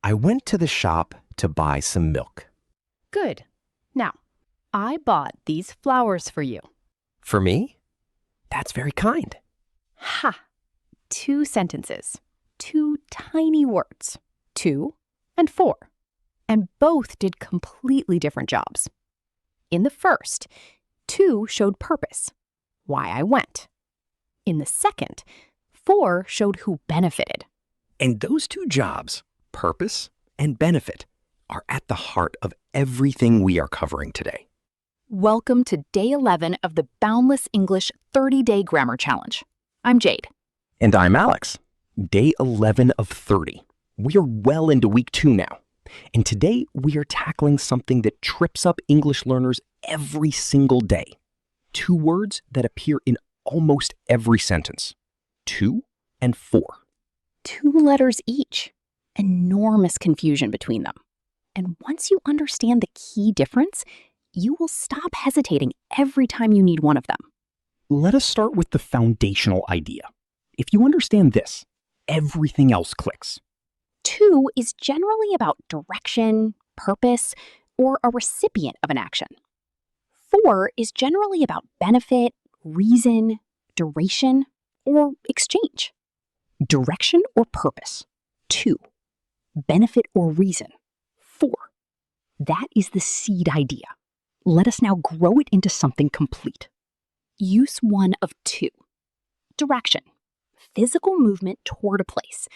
I went to the shop to buy some milk. Good. Now, I bought these flowers for you. For me? That's very kind. Ha! 2 sentences. 2 tiny words. 2 and 4. And both did completely different jobs. In the first, 2 showed purpose, why I went. In the second, 4 showed who benefited. And those 2 jobs, purpose and benefit, are at the heart of everything we are covering today. Welcome to Day 11 of the Boundless English 30-Day Grammar Challenge. I'm Jade. And I'm Alex. Day 11 of 30. We are well into week 2 now. And today we are tackling something that trips up English learners every single day. 2 words that appear in almost every sentence. 2 and 4. 2 letters each. Enormous confusion between them. And once you understand the key difference, you will stop hesitating every time you need one of them. Let us start with the foundational idea. If you understand this, everything else clicks. 2 is generally about direction, purpose, or a recipient of an action. 4 is generally about benefit, reason, duration, or exchange. Direction or purpose, 2. Benefit or reason, 4. That is the seed idea. Let us now grow it into something complete. Use 1 of 2. Direction, physical movement toward a place.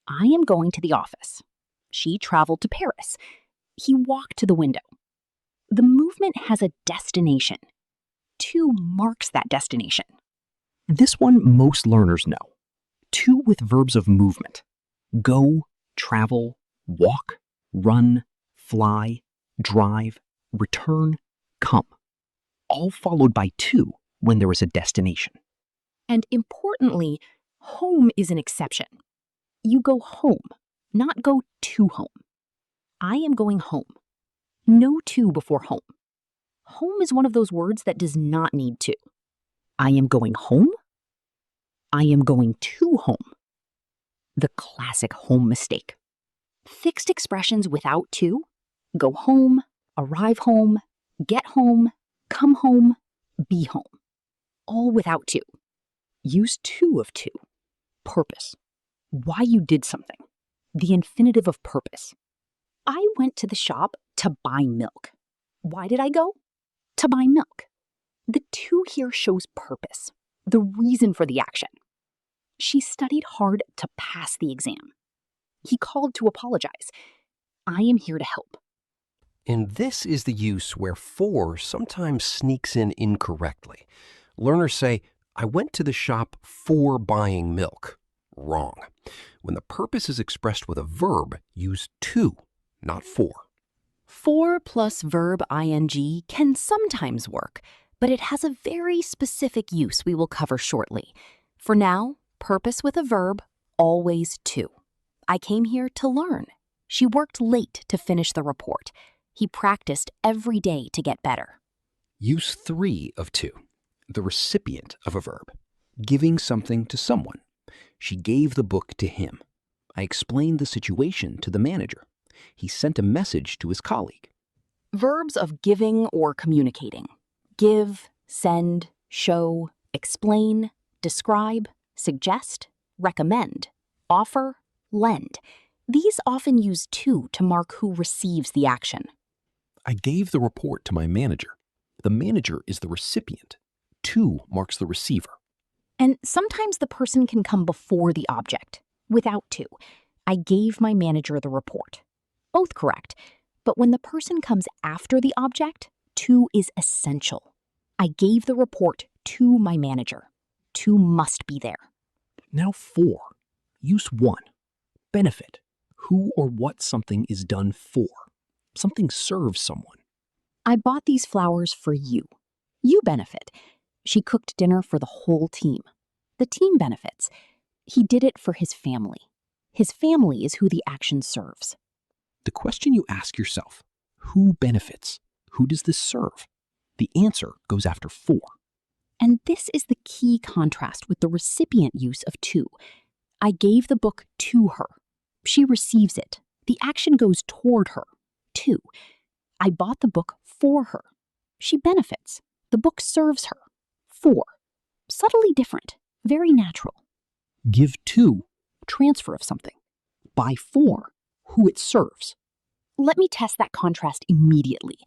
I am going to the office. She traveled to Paris. He walked to the window. The movement has a destination. 2 marks that destination. This one most learners know. 2 with verbs of movement. Go, travel, walk, run, fly, drive, return, come. All followed by 2 when there is a destination. And importantly, home is an exception. You go home, not go to home. I am going home. No 2 before home. Home is one of those words that does not need 2. I am going home. I am going to home. The classic home mistake. Fixed expressions without 2, go home, arrive home, get home, come home, be home. All without 2. Use 2 of 2. Purpose. Why you did something. The infinitive of purpose. I went to the shop to buy milk. Why did I go? To buy milk. The 2 here shows purpose, the reason for the action. She studied hard to pass the exam. He called to apologize. I am here to help. And this is the use where 4 sometimes sneaks in incorrectly. Learners say, I went to the shop for buying milk. Wrong. When the purpose is expressed with a verb, use 2, not 4. 4 plus verb ing can sometimes work, but it has a very specific use we will cover shortly. For now, purpose with a verb, always 2. I came here to learn. She worked late to finish the report. He practiced every day to get better. Use 3 of 2, the recipient of a verb, giving something to someone. She gave the book to him. I explained the situation to the manager. He sent a message to his colleague. Verbs of giving or communicating. Give, send, show, explain, describe, suggest, recommend, offer, lend. These often use 2 to mark who receives the action. I gave the report to my manager. The manager is the recipient. 2 marks the receiver. And sometimes the person can come before the object, without 2. I gave my manager the report. Both correct, but when the person comes after the object, 2 is essential. I gave the report to my manager. 2 must be there. Now 4. Use 1. Benefit. Who or what something is done for. Something serves someone. I bought these flowers for you. You benefit. She cooked dinner for the whole team. The team benefits. He did it for his family. His family is who the action serves. The question you ask yourself, who benefits? Who does this serve? The answer goes after 4. And this is the key contrast with the recipient use of 2. I gave the book to her. She receives it, The action goes toward her. 2. I bought the book for her. She benefits. The book serves her. 4. Subtly different. Very natural. Give to. Transfer of something. Buy for. Who it serves. Let me test that contrast immediately.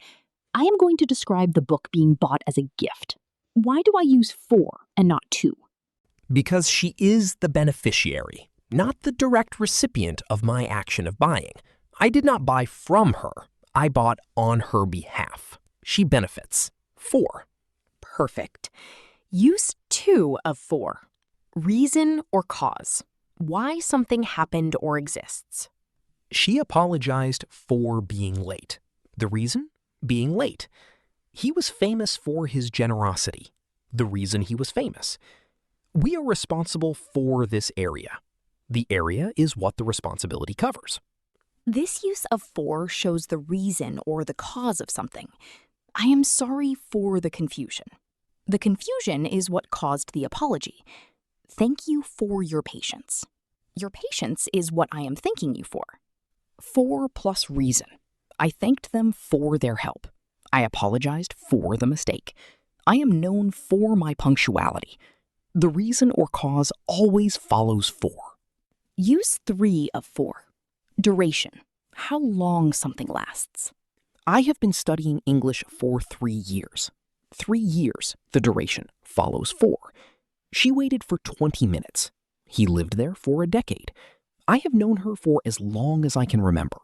I am going to describe the book being bought as a gift. Why do I use for and not to? Because she is the beneficiary, not the direct recipient of my action of buying. I did not buy from her. I bought on her behalf. She benefits. 4. Perfect. Use to of for. Reason or cause. Why something happened or exists. She apologized for being late. The reason? Being late. He was famous for his generosity. The reason he was famous. We are responsible for this area. The area is what the responsibility covers. This use of for shows the reason or the cause of something. I am sorry for the confusion. The confusion is what caused the apology. Thank you for your patience. Your patience is what I am thanking you for. For plus reason. I thanked them for their help. I apologized for the mistake. I am known for my punctuality. The reason or cause always follows for. Use 3 of for. Duration. How long something lasts. I have been studying English for 3 years. 3 years, the duration, follows for. She waited for 20 minutes. He lived there for a decade. I have known her for as long as I can remember.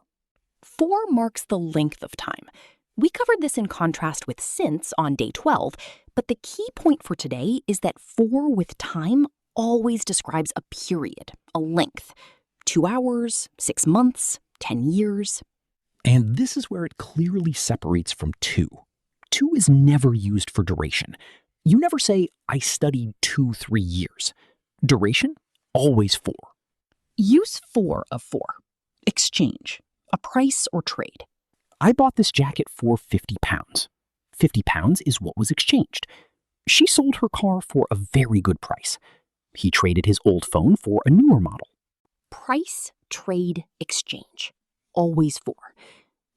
For marks the length of time. We covered this in contrast with since on day 12, but the key point for today is that for with time always describes a period, a length. 2 hours, 6 months, 10 years. And this is where it clearly separates from to. To is never used for duration. You never say, I studied 2-3 years. Duration, always for. Use 4 of for. Exchange. A price or trade. I bought this jacket for £50. £50 is what was exchanged. She sold her car for a very good price. He traded his old phone for a newer model. Price, trade, exchange. Always for.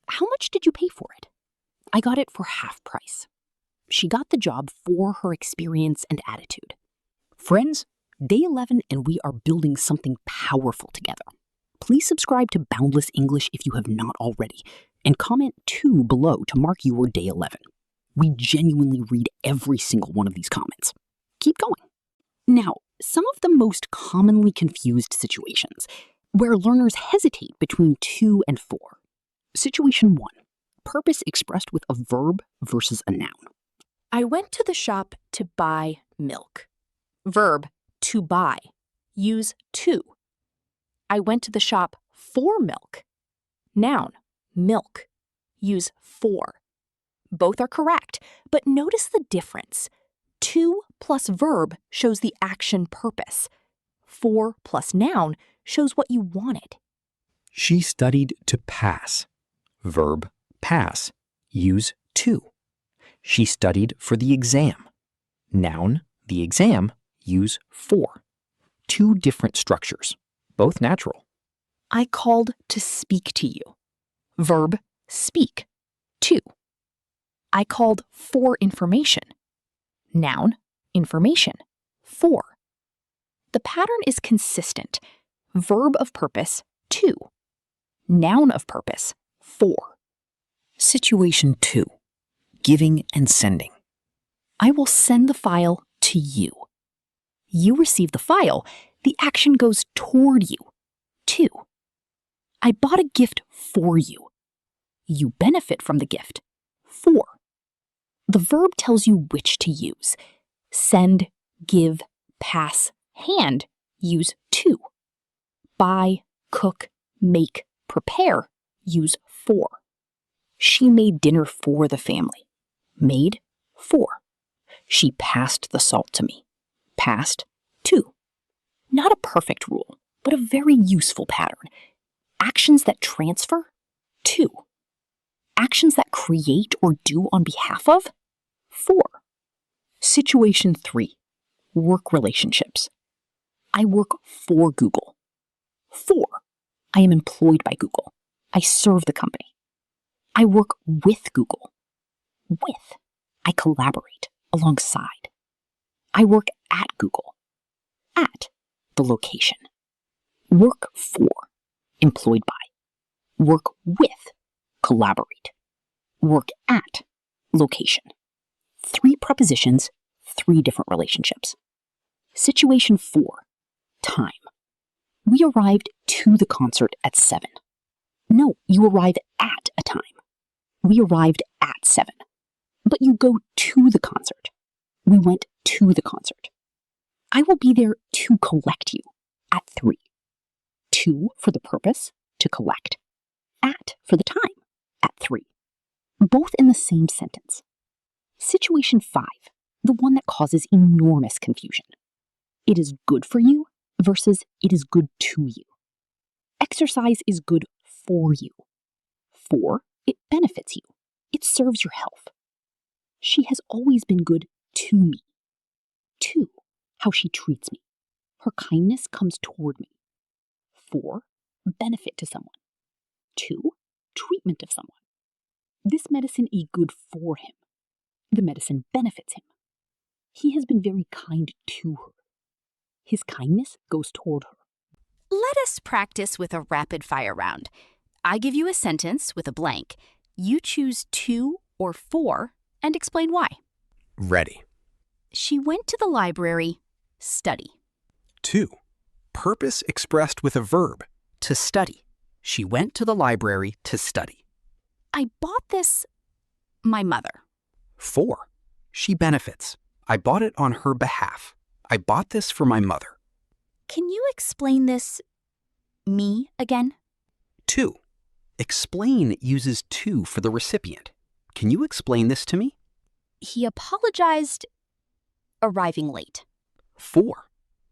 How much did you pay for it? I got it for half price. She got the job for her experience and attitude. Friends, day 11 and we are building something powerful together. Please subscribe to Boundless English if you have not already, and comment 2 below to mark your day 11. We genuinely read every single one of these comments. Keep going. Now, some of the most commonly confused situations where learners hesitate between to and for. Situation 1. Purpose expressed with a verb versus a noun. I went to the shop to buy milk. Verb, to buy. Use to. I went to the shop for milk. Noun, milk. Use for. Both are correct, but notice the difference. To plus verb shows the action purpose. For plus noun shows what you wanted. She studied to pass. Verb, pass. Use to. She studied for the exam. Noun, the exam. Use for. 2 different structures, both natural. I called to speak to you. Verb, speak. To. I called for information. Noun, information. For. The pattern is consistent. Verb of purpose, to. Noun of purpose, for. Situation 2. Giving and sending. I will send the file to you. You receive the file. The action goes toward you. To. I bought a gift for you. You benefit from the gift. For. The verb tells you which to use. Send, give, pass, hand. Use to. Buy, cook, make, prepare. Use for. She made dinner for the family. Made, for. She passed the salt to me. Passed, to. Not a perfect rule, but a very useful pattern. Actions that transfer, to. Actions that create or do on behalf of, for. Situation 3. Work relationships. I work for Google. For. I am employed by Google. I serve the company. I work with Google. With. I collaborate alongside. I work at Google. At. The location. Work for. Employed by. Work with. Collaborate. Work at. Location. 3 prepositions, 3 different relationships. Situation 4. Time. We arrived to the concert at 7. No, you arrive at a time. We arrived at 7. But you go to the concert. We went to the concert. I will be there to collect you at 3. To for the purpose, to collect. At for the time, at 3. Both in the same sentence. Situation 5, the one that causes enormous confusion. It is good for you versus it is good to you. Exercise is good for you. For, it benefits you. It serves your health. She has always been good to me. To, how she treats me. Her kindness comes toward me. For, benefit to someone. To, treatment of someone. This medicine is good for him. The medicine benefits him. He has been very kind to her. His kindness goes toward her. Let us practice with a rapid-fire round. I give you a sentence with a blank. You choose to or for and explain why. Ready. She went to the library. Study. 2. Purpose expressed with a verb. To study. She went to the library to study. I bought this. My mother. 4. She benefits. I bought it on her behalf. I bought this for my mother. Can you explain this me again? 2. Explain uses to for the recipient. Can you explain this to me? He apologized arriving late. 4.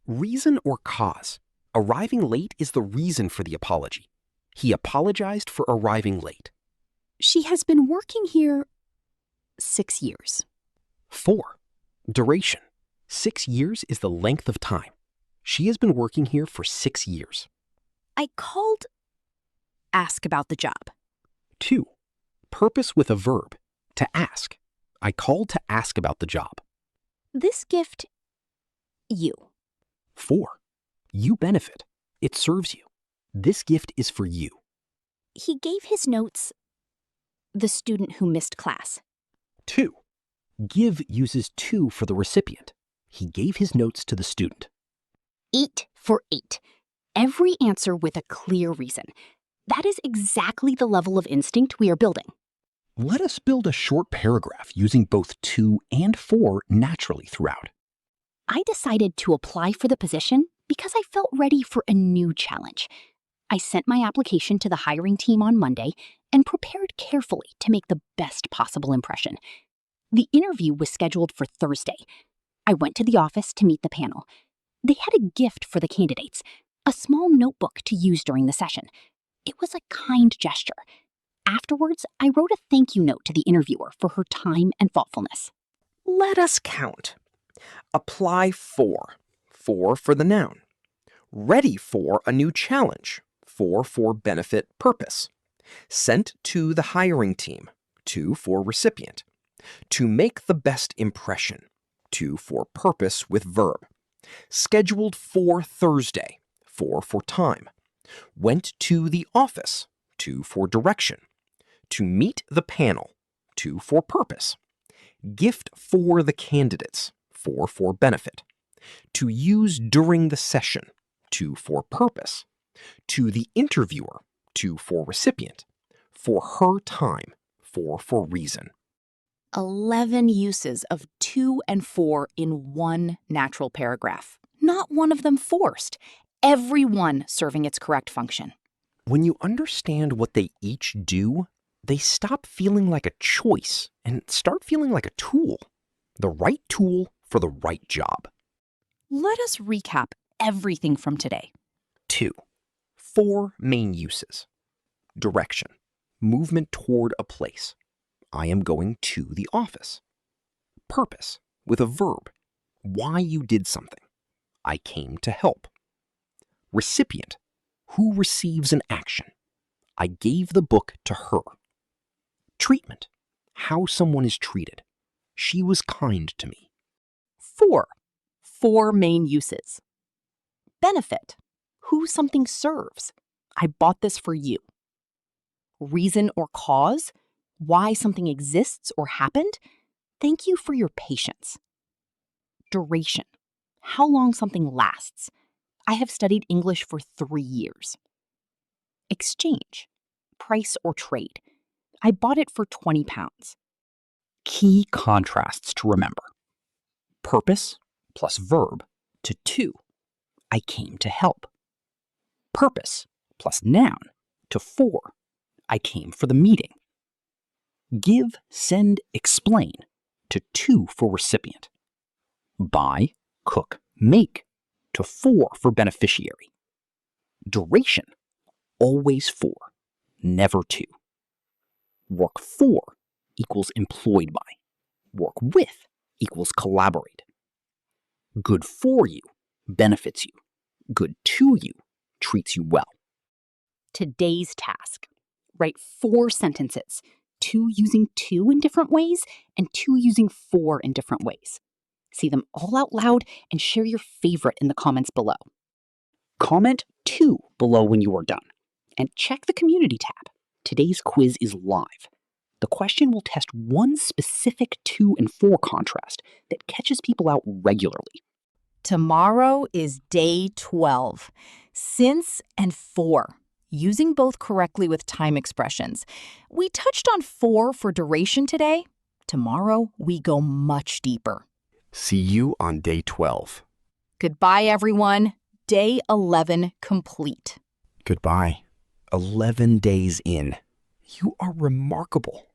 Reason or cause. Arriving late is the reason for the apology. He apologized for arriving late. She has been working here 6 years. 4. Duration. 6 years is the length of time. She has been working here for 6 years. I called. Ask about the job. 2. Purpose with a verb. To ask. I called to ask about the job. This gift. You. 4. You benefit. It serves you. This gift is for you. He gave his notes. The student who missed class. 2. Give uses to for the recipient. He gave his notes to the student. 8 for 8. Every answer with a clear reason. That is exactly the level of instinct we are building. Let us build a short paragraph using both to and for naturally throughout. I decided to apply for the position because I felt ready for a new challenge. I sent my application to the hiring team on Monday and prepared carefully to make the best possible impression. The interview was scheduled for Thursday. I went to the office to meet the panel. They had a gift for the candidates, a small notebook to use during the session. It was a kind gesture. Afterwards, I wrote a thank you note to the interviewer for her time and thoughtfulness. Let us count. Apply for. For the noun. Ready for a new challenge. For benefit purpose. Sent to the hiring team. To for recipient. To make the best impression. To for purpose with verb. Scheduled for Thursday. For time. Went to the office. To for direction. To meet the panel. To for purpose. Gift for the candidates. For benefit. To use during the session. To for purpose. To the interviewer. To for recipient. For her time. For reason. 11 uses of to and for in one natural paragraph. Not one of them forced. Every one serving its correct function. When you understand what they each do, they stop feeling like a choice and start feeling like a tool. The right tool for the right job. Let us recap everything from today. 2. 4 main uses. Direction. Movement toward a place. I am going to the office. Purpose. With a verb. Why you did something. I came to help. Recipient. Who receives an action. I gave the book to her. Treatment. How someone is treated. She was kind to me. 4. 4 main uses. Benefit. Who something serves. I bought this for you. Reason or cause. Why something exists or happened. Thank you for your patience. Duration. How long something lasts. I have studied English for 3 years. Exchange. Price or trade. I bought it for £20. Key contrasts to remember. Purpose plus verb to 2. I came to help. Purpose plus noun to 4. I came for the meeting. Give, send, explain to 2 for recipient. Buy, cook, make to 4 for beneficiary. Duration, always 4, never 2. Work for equals employed by. Work with equals collaborate. Good for you benefits you. Good to you treats you well. Today's task. Write 4 sentences, 2 using to in different ways and 2 using for in different ways. See them all out loud and share your favorite in the comments below. Comment 2 below when you are done. And check the community tab. Today's quiz is live. The question will test one specific 2 and 4 contrast that catches people out regularly. Tomorrow is day 12. Since and for. Using both correctly with time expressions. We touched on for duration today. Tomorrow, we go much deeper. See you on day 12. Goodbye, everyone. Day 11 complete. Goodbye. 11 days in. You are remarkable.